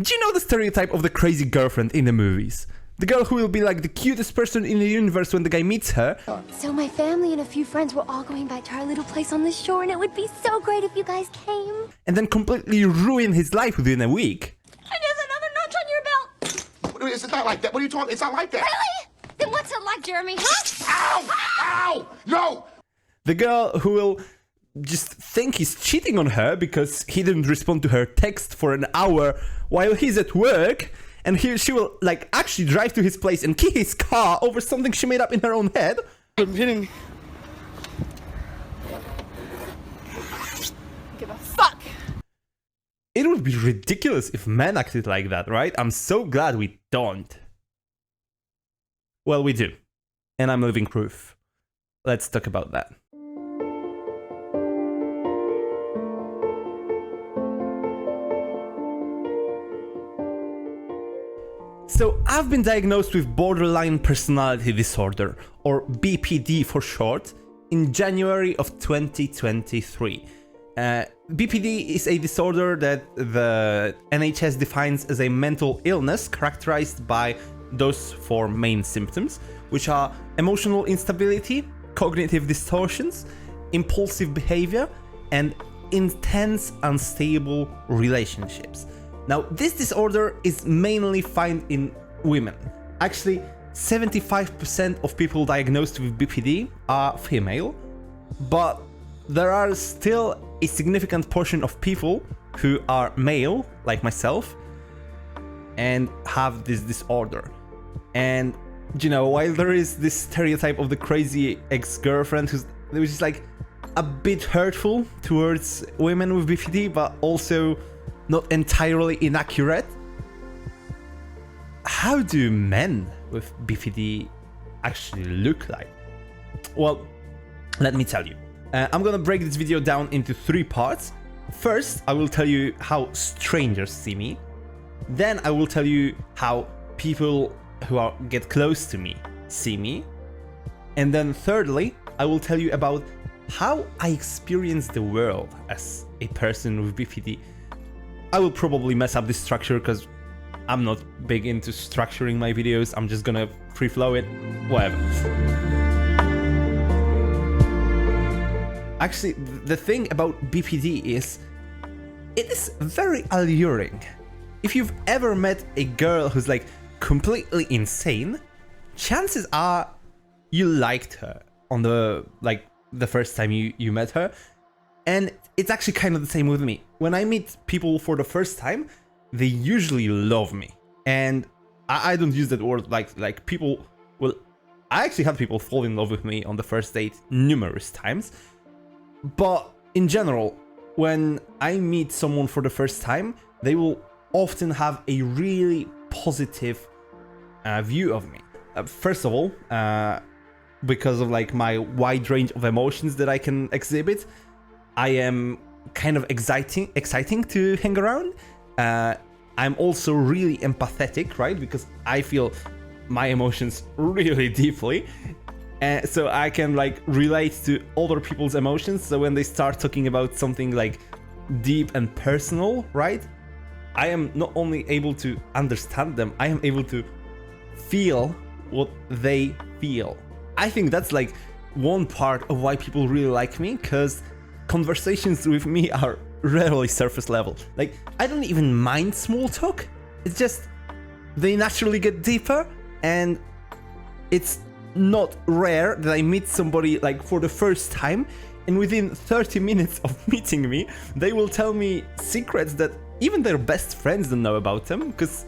Do you know the stereotype of the crazy girlfriend in the movies? The girl who will be like the cutest person in the universe when the guy meets her. So my family and a few friends were all going back to our little place on the shore, and it would be so great if you guys came. And then completely ruin his life within a week. And there's another notch on your belt. It's not like that. What are you talking? It's not like that. Really? Then what's it like, Jeremy, huh? Ow! Ow! No! The girl who will just think he's cheating on her because he didn't respond to her text for an hour while he's at work, and she will like actually drive to his place and key his car over something she made up in her own head. I'm kidding. Give a fuck. It would be ridiculous if men acted like that, right? I'm so glad we don't. Well, we do. And I'm living proof. Let's talk about that. So, I've been diagnosed with borderline personality disorder, or BPD for short, in January of 2023. BPD is a disorder that the NHS defines as a mental illness characterized by those four main symptoms, which are emotional instability, cognitive distortions, impulsive behavior, and intense unstable relationships. Now, this disorder is mainly found in women. Actually, 75% of people diagnosed with BPD are female, but there are still a significant portion of people who are male, like myself, and have this disorder. And, you know, while there is this stereotype of the crazy ex-girlfriend which is like a bit hurtful towards women with BPD, but also not entirely inaccurate. How do men with BPD actually look like? Well, let me tell you. I'm gonna break this video down into 3 parts. First, I will tell you how strangers see me. Then I will tell you how people who get close to me see me. And then thirdly, I will tell you about how I experience the world as a person with BPD. I will probably mess up this structure because I'm not big into structuring my videos. I'm just gonna free flow it, whatever. Actually, the thing about BPD is, it is very alluring. If you've ever met a girl who's like completely insane, chances are you liked her on the first time you met her. And it's actually kind of the same with me. When I meet people for the first time, they usually love me. And I don't use that word like people will... I actually had people fall in love with me on the first date numerous times. But in general, when I meet someone for the first time, they will often have a really positive view of me. First of all, because of like my wide range of emotions that I can exhibit, I am kind of exciting to hang around. I'm also really empathetic, right? Because I feel my emotions really deeply. So I can like relate to other people's emotions. So when they start talking about something like deep and personal, right? I am not only able to understand them, I am able to feel what they feel. I think that's like one part of why people really like me, because conversations with me are rarely surface level. Like, I don't even mind small talk. It's just they naturally get deeper, and it's not rare that I meet somebody like for the first time, and within 30 minutes of meeting me, they will tell me secrets that even their best friends don't know about them, because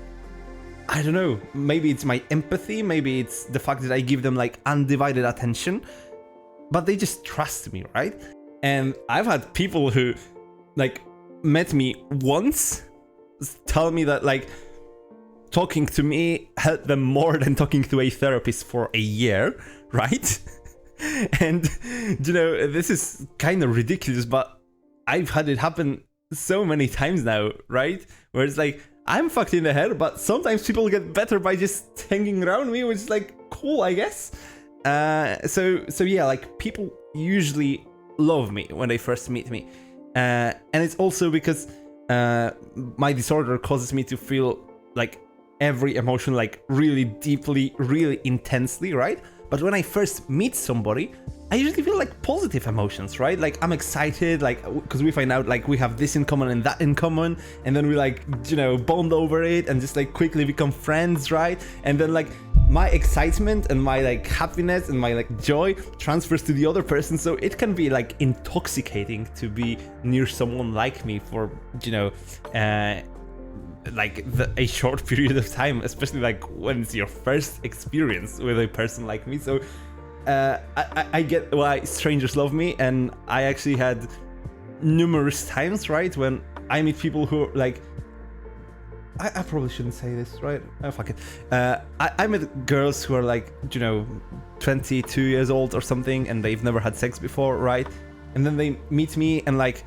I don't know, maybe it's my empathy, maybe it's the fact that I give them like undivided attention, but they just trust me, right? And I've had people who like met me once tell me that like talking to me helped them more than talking to a therapist for a year, right? And you know, this is kind of ridiculous, but I've had it happen so many times now, right? Where it's like, I'm fucked in the head, but sometimes people get better by just hanging around me, which is like cool, I guess. So yeah, like people usually love me when they first meet me. And it's also because my disorder causes me to feel like every emotion like really deeply, really intensely, right? But when I first meet somebody, I usually feel like positive emotions, right? Like I'm excited, like because we find out like we have this in common and that in common, and then we like, you know, bond over it and just like quickly become friends, right? And then like my excitement and my like happiness and my like joy transfers to the other person, so it can be like intoxicating to be near someone like me for, you know, like a short period of time, especially like when it's your first experience with a person like me. So I get why strangers love me, and I actually had numerous times, right, when I meet people who like I probably shouldn't say this, right? Oh, fuck it. I met girls who are like, you know, 22 years old or something, and they've never had sex before, right? And then they meet me, and like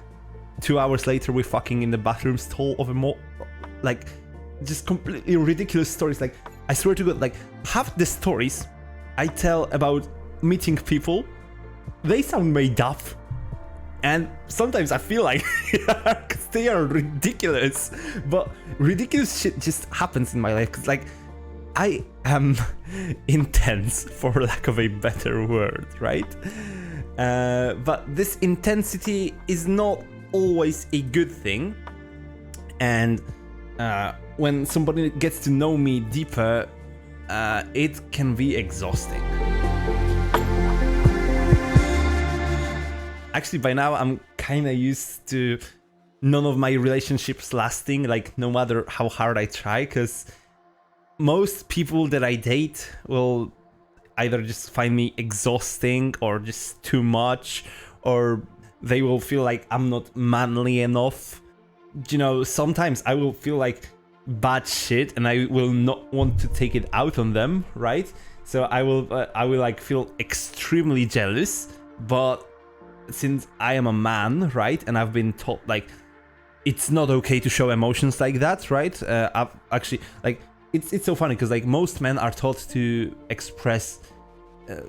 2 hours later we're fucking in the bathroom stall of a mall. Like, just completely ridiculous stories. Like, I swear to God, like, half the stories I tell about meeting people, they sound made up. And sometimes I feel like they are ridiculous. But ridiculous shit just happens in my life. Because, like, I am intense, for lack of a better word, right? But this intensity is not always a good thing. And when somebody gets to know me deeper, it can be exhausting. Actually, by now I'm kind of used to none of my relationships lasting, like no matter how hard I try, because most people that I date will either just find me exhausting or just too much, or they will feel like I'm not manly enough. You know, sometimes I will feel like bad shit and I will not want to take it out on them, right? So I will like feel extremely jealous. But since I am a man, right, and I've been taught like it's not okay to show emotions like that, right? I've actually like it's so funny because like most men are taught to express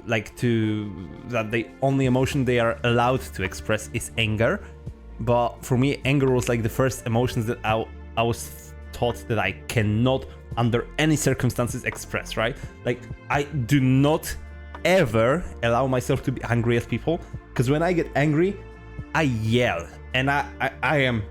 like to that the only emotion they are allowed to express is anger. But for me, anger was like the first emotions that I was taught that I cannot under any circumstances express, right? Like I do not ever allow myself to be angry at people, because when I get angry, I yell and I am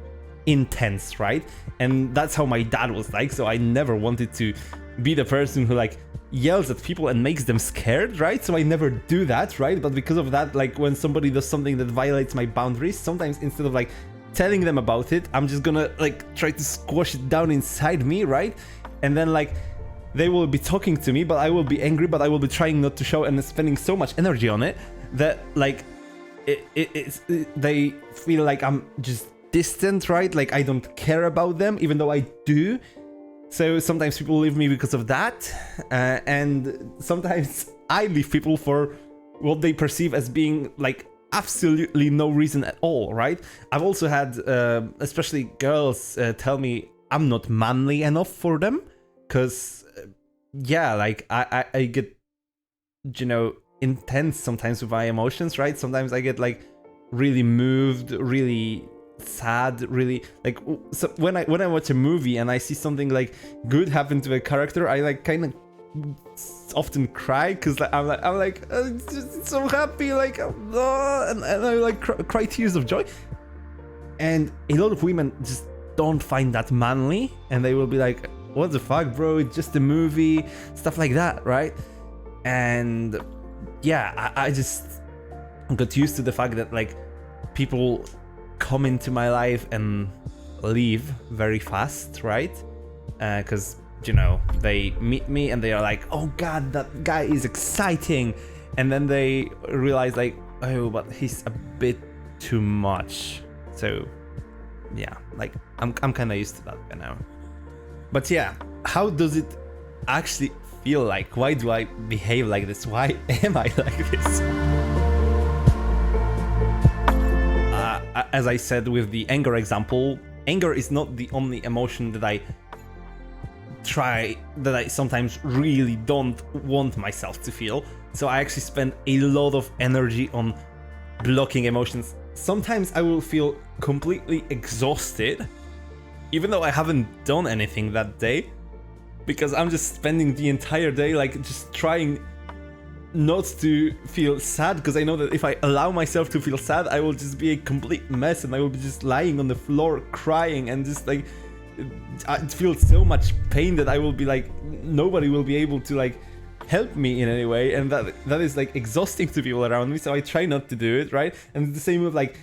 intense, right? And that's how my dad was like, so I never wanted to be the person who like yells at people and makes them scared, right? So I never do that, right? But because of that, like when somebody does something that violates my boundaries, sometimes instead of like telling them about it, I'm just gonna like try to squash it down inside me, right? And then like they will be talking to me, but I will be angry, but I will be trying not to show and spending so much energy on it that like they feel like I'm just distant, right? Like I don't care about them, even though I do. So sometimes people leave me because of that, and sometimes I leave people for what they perceive as being like absolutely no reason at all, right? I've also had, especially girls, tell me I'm not manly enough for them, because, yeah, like I get, you know, intense sometimes with my emotions, right? Sometimes I get like really moved, really sad, really like, so when I watch a movie and I see something like good happen to a character, I like kind of often cry, because like, I'm like it's so happy, like and I like cry tears of joy. And a lot of women just don't find that manly, and they will be like, what the fuck, bro, it's just a movie, stuff like that, right? And yeah, I just got used to the fact that like people come into my life and leave very fast, right? Because you know, they meet me and they are like, oh god, that guy is exciting, and then they realize like, oh, but he's a bit too much. So yeah, like I'm kind of used to that by now. But yeah, how does it actually feel like? Why do I behave like this? Why am I like this? As I said with the anger example, anger is not the only emotion that I sometimes really don't want myself to feel. So I actually spend a lot of energy on blocking emotions. Sometimes I will feel completely exhausted even though I haven't done anything that day, because I'm just spending the entire day like just trying not to feel sad, because I know that if I allow myself to feel sad, I will just be a complete mess and I will be just lying on the floor crying and just like I feel so much pain that I will be like, nobody will be able to like help me in any way, and that is like exhausting to people around me, so I try not to do it, right? And it's the same with like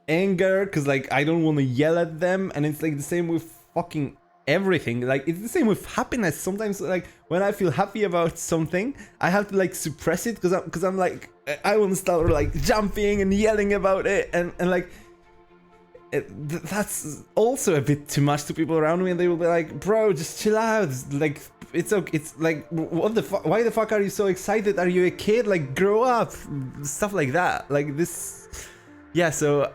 anger, because like I don't want to yell at them, and it's like the same with fucking everything. Like it's the same with happiness. Sometimes like when I feel happy about something, I have to like suppress it because I'm like, I want to start like jumping and yelling about it, and like that's also a bit too much to people around me, and they will be like, bro, just chill out, like it's okay. It's like, what the fuck, why the fuck are you so excited? Are you a kid? Like grow up, stuff like that. Like this, yeah. So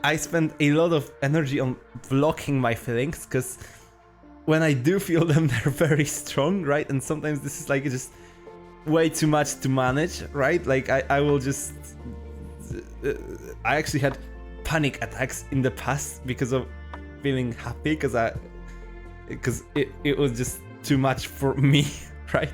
I spend a lot of energy on blocking my feelings, because when I do feel them, they're very strong, right? And sometimes this is like just way too much to manage, right? Like I will just I actually had panic attacks in the past because of feeling happy, because it was just too much for me, right?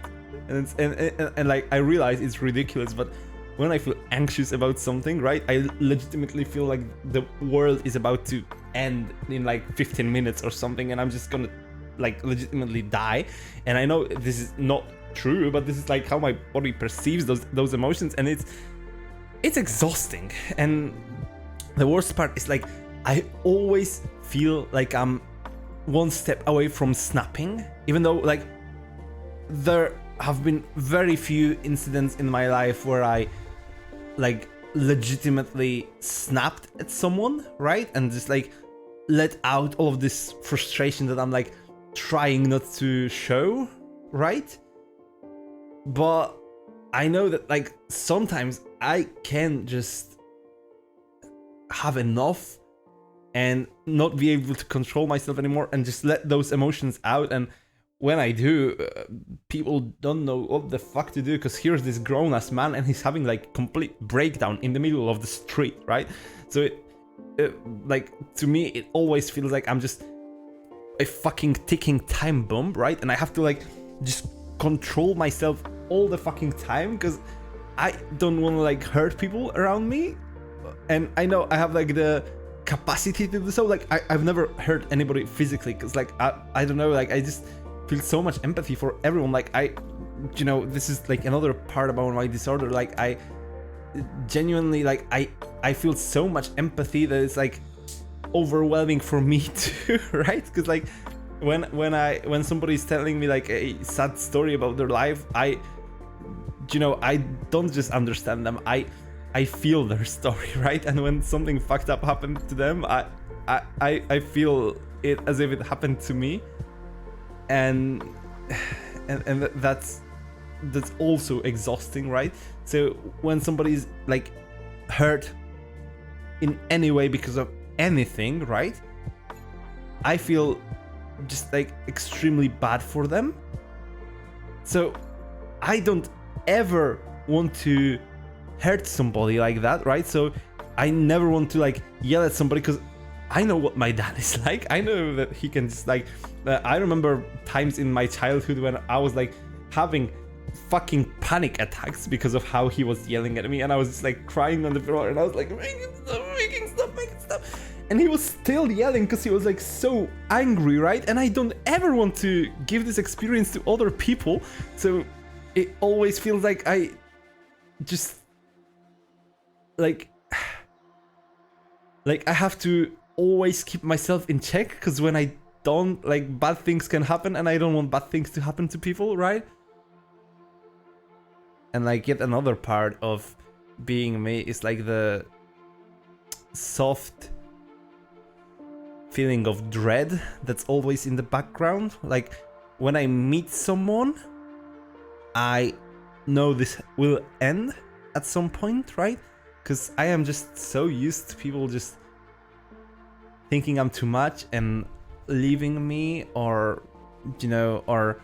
And like I realize it's ridiculous, but when I feel anxious about something, right, I legitimately feel like the world is about to end in like 15 minutes or something, and I'm just gonna like legitimately die. And I know this is not true, but this is like how my body perceives those emotions, and it's exhausting. And the worst part is like I always feel like I'm one step away from snapping, even though like there have been very few incidents in my life where I like legitimately snapped at someone, right? And just like let out all of this frustration that I'm like trying not to show, right? But I know that like sometimes I can just have enough and not be able to control myself anymore and just let those emotions out. And when I do, people don't know what the fuck to do, because here's this grown-ass man and he's having like complete breakdown in the middle of the street, right? So it like to me it always feels like I'm just a fucking ticking time bomb, right? And I have to like just control myself all the fucking time, because I don't want to like hurt people around me, and I know I have like the capacity to do so. Like I've never hurt anybody physically, because like I don't know, like I just feel so much empathy for everyone. Like you know, this is like another part about my disorder. Like I genuinely like I feel so much empathy that it's like overwhelming for me too, right? Because like when somebody's telling me like a sad story about their life, I don't just understand them, I feel their story, right? And when something fucked up happened to them, I feel it as if it happened to me, and that's also exhausting, right? So when somebody's like hurt in any way because of anything, right, I feel just like extremely bad for them. So I don't ever want to hurt somebody like that, right? So I never want to like yell at somebody, because I know what my dad is like. I know that he can just like I remember times in my childhood when I was like having fucking panic attacks because of how he was yelling at me, and I was just like crying on the floor, and I was like, make it stop. And he was still yelling because he was like so angry, right? And I don't ever want to give this experience to other people, so it always feels like I just like I have to always keep myself in check, because when I don't, like bad things can happen, and I don't want bad things to happen to people, right? And like yet another part of being me is like the soft feeling of dread that's always in the background. Like when I meet someone, I know this will end at some point, right? Because I am just so used to people just thinking I'm too much and leaving me, or or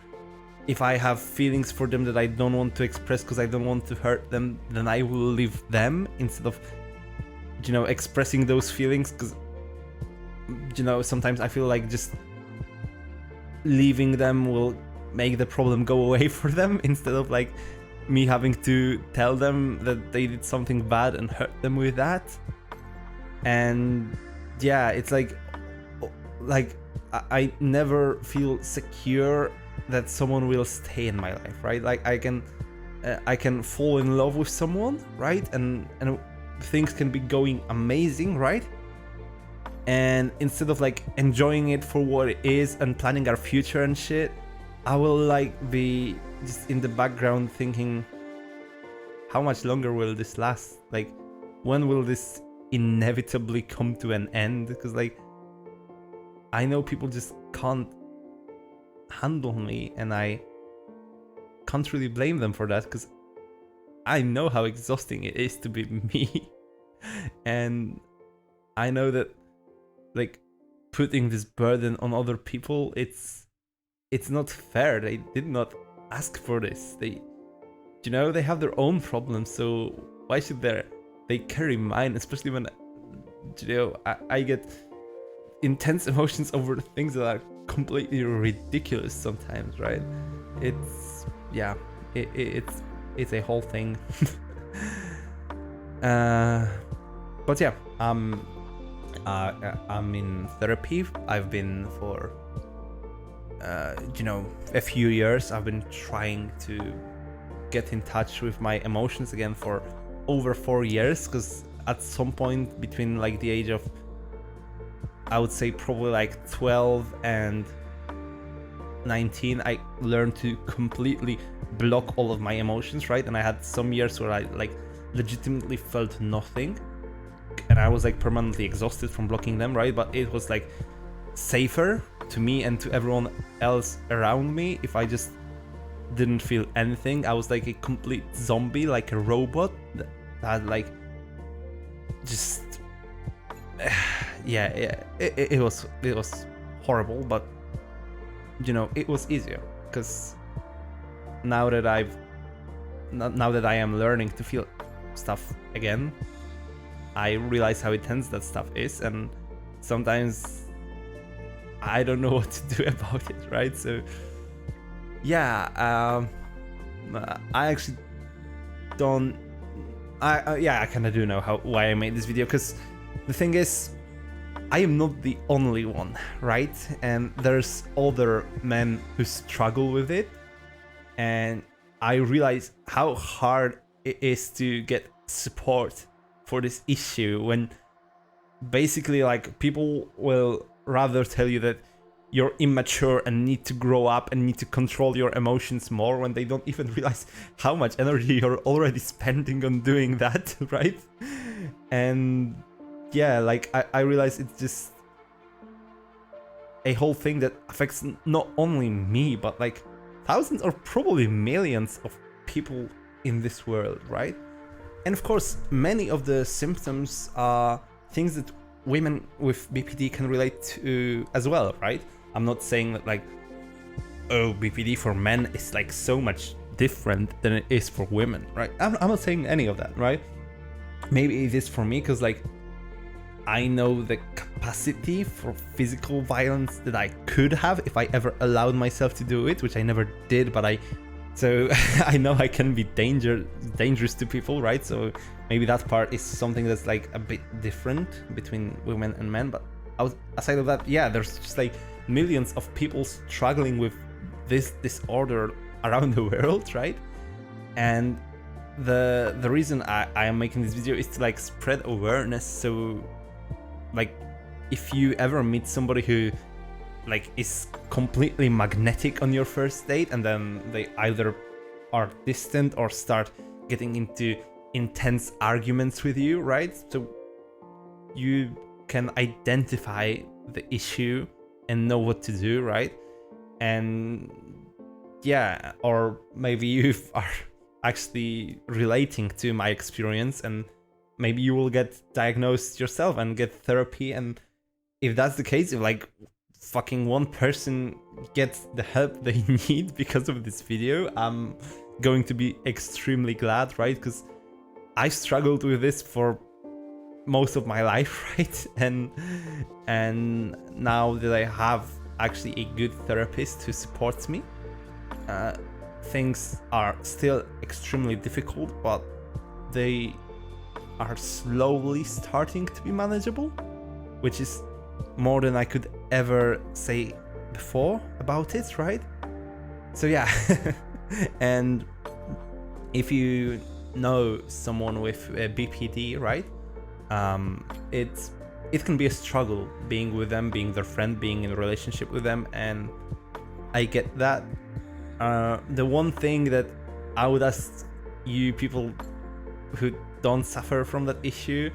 if I have feelings for them that I don't want to express because I don't want to hurt them, then I will leave them instead of expressing those feelings, because you know, sometimes I feel like just leaving them will make the problem go away for them, instead of like me having to tell them that they did something bad and hurt them with that. And yeah, it's like I never feel secure that someone will stay in my life, right? Like I can fall in love with someone, right? And things can be going amazing, right? And instead of like enjoying it for what it is and planning our future and shit, I will like be just in the background thinking, how much longer will this last? Like, when will this inevitably come to an end? Because like, I know people just can't handle me, and I can't really blame them for that, because I know how exhausting it is to be me. And I know that like putting this burden on other people, it's not fair. They did not ask for this. They, you know, they have their own problems, so why should they carry mine? Especially when, you know, I get intense emotions over things that are completely ridiculous sometimes, right? It's, yeah, it's a whole thing. But yeah, I'm in therapy. I've been for you know, a few years. I've been trying to get in touch with my emotions again for over 4 years, because at some point between like the age of, I would say probably like 12 and 19, I learned to completely block all of my emotions, right? And I had some years where I like legitimately felt nothing, and I was like permanently exhausted from blocking them, right? But it was like safer to me and to everyone else around me if I just didn't feel anything. I was like a complete zombie, like a robot that like just yeah, it was horrible, but you know, it was easier, because now that I am learning to feel stuff again, I realize how intense that stuff is, and sometimes I don't know what to do about it, right? So yeah, I actually don't. I kind of do know why I made this video, because the thing is, I am not the only one, right? And there's other men who struggle with it, and I realize how hard it is to get support for this issue when basically like people will rather tell you that you're immature and need to grow up and need to control your emotions more, when they don't even realize how much energy you're already spending on doing that, right? And yeah, like I realize it's just a whole thing that affects not only me, but like thousands or probably millions of people in this world, right? And of course, many of the symptoms are things that women with BPD can relate to as well, right? I'm not saying that like, oh, BPD for men is like so much different than it is for women, right? I'm not saying any of that, right? Maybe it is for me, because like I know the capacity for physical violence that I could have if I ever allowed myself to do it, which I never did, but so I know I can be dangerous to people, right? So maybe that part is something that's like a bit different between women and men. But aside of that, yeah, there's just like millions of people struggling with this disorder around the world, right? And the reason I am making this video is to like spread awareness. So like, if you ever meet somebody who like is completely magnetic on your first date, and then they either are distant or start getting into intense arguments with you, right? So you can identify the issue and know what to do, right? And yeah, or maybe you are actually relating to my experience, and maybe you will get diagnosed yourself and get therapy. And if that's the case, if like fucking one person gets the help they need because of this video, I'm going to be extremely glad, right? Because I struggled with this for most of my life, right? And now that I have actually a good therapist who supports me, things are still extremely difficult, but they are slowly starting to be manageable, which is more than I could ever say before about it, right? So yeah. And if you know someone with BPD, right, it can be a struggle being with them, being their friend, being in a relationship with them, and I get that. The one thing that I would ask you people who don't suffer from that issue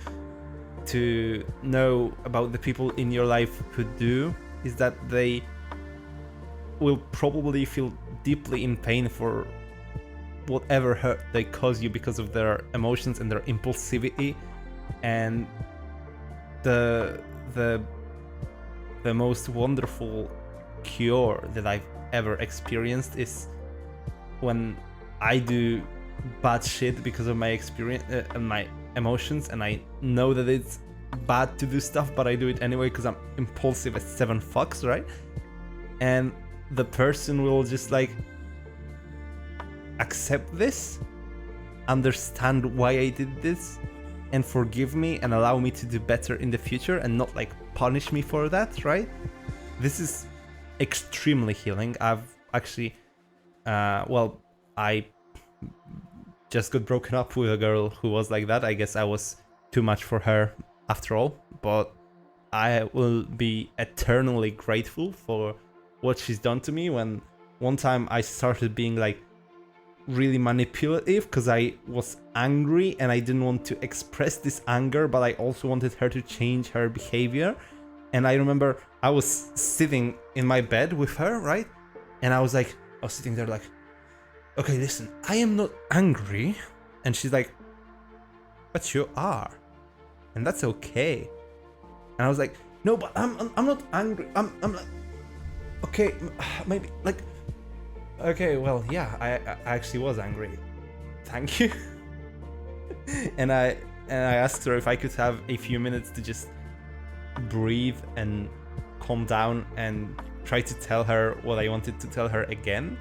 to know about the people in your life who do is that they will probably feel deeply in pain for whatever hurt they cause you because of their emotions and their impulsivity. And the most wonderful cure that I've ever experienced is when I do bad shit because of my experience and my emotions, and I know that it's bad to do stuff, but I do it anyway because I'm impulsive as 7 fucks, right? And the person will just like accept this, understand why I did this, and forgive me and allow me to do better in the future and not like punish me for that, right? This is extremely healing. I've actually I just got broken up with a girl who was like that. I guess I was too much for her after all, but I will be eternally grateful for what she's done to me. When one time I started being like really manipulative because I was angry and I didn't want to express this anger, but I also wanted her to change her behavior. And I remember I was sitting in my bed with her, right? And I was sitting there like, okay, listen, I am not angry. And she's like, but you are, and that's okay. And I was like, no, but I'm not angry. I'm like, okay, maybe like, okay, well, yeah, I actually was angry. Thank you. and I asked her if I could have a few minutes to just breathe and calm down and try to tell her what I wanted to tell her again.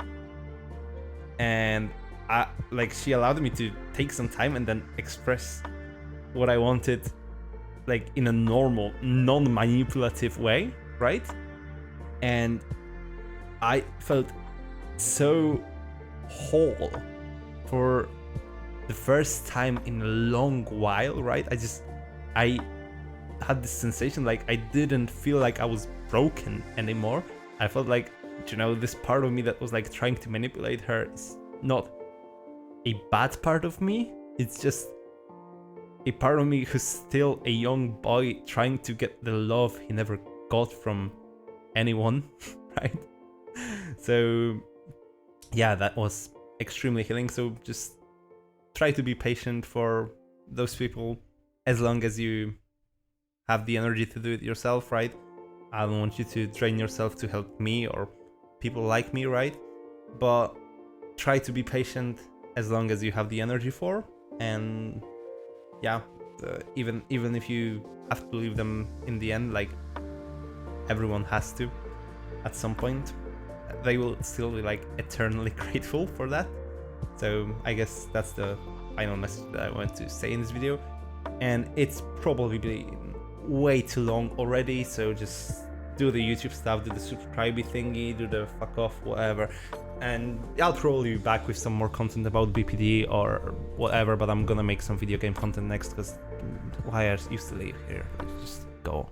And she allowed me to take some time and then express what I wanted, like in a normal, non-manipulative way, right? And I felt so whole for the first time in a long while, right? I had this sensation like I didn't feel like I was broken anymore. I felt like, this part of me that was like trying to manipulate her is not a bad part of me. It's just a part of me who's still a young boy trying to get the love he never got from anyone, right? So yeah, that was extremely healing. So just try to be patient for those people as long as you have the energy to do it yourself, right? I don't want you to drain yourself to help me or people like me, right? But try to be patient as long as you have the energy for. And yeah, even if you have to leave them in the end, like everyone has to at some point, they will still be like eternally grateful for that. So I guess that's the final message that I want to say in this video. And it's probably been way too long already, so just do the YouTube stuff, do the subscribe thingy, do the fuck off, whatever. And I'll probably be back with some more content about BPD or whatever, but I'm gonna make some video game content next, because why are you still here? Just go.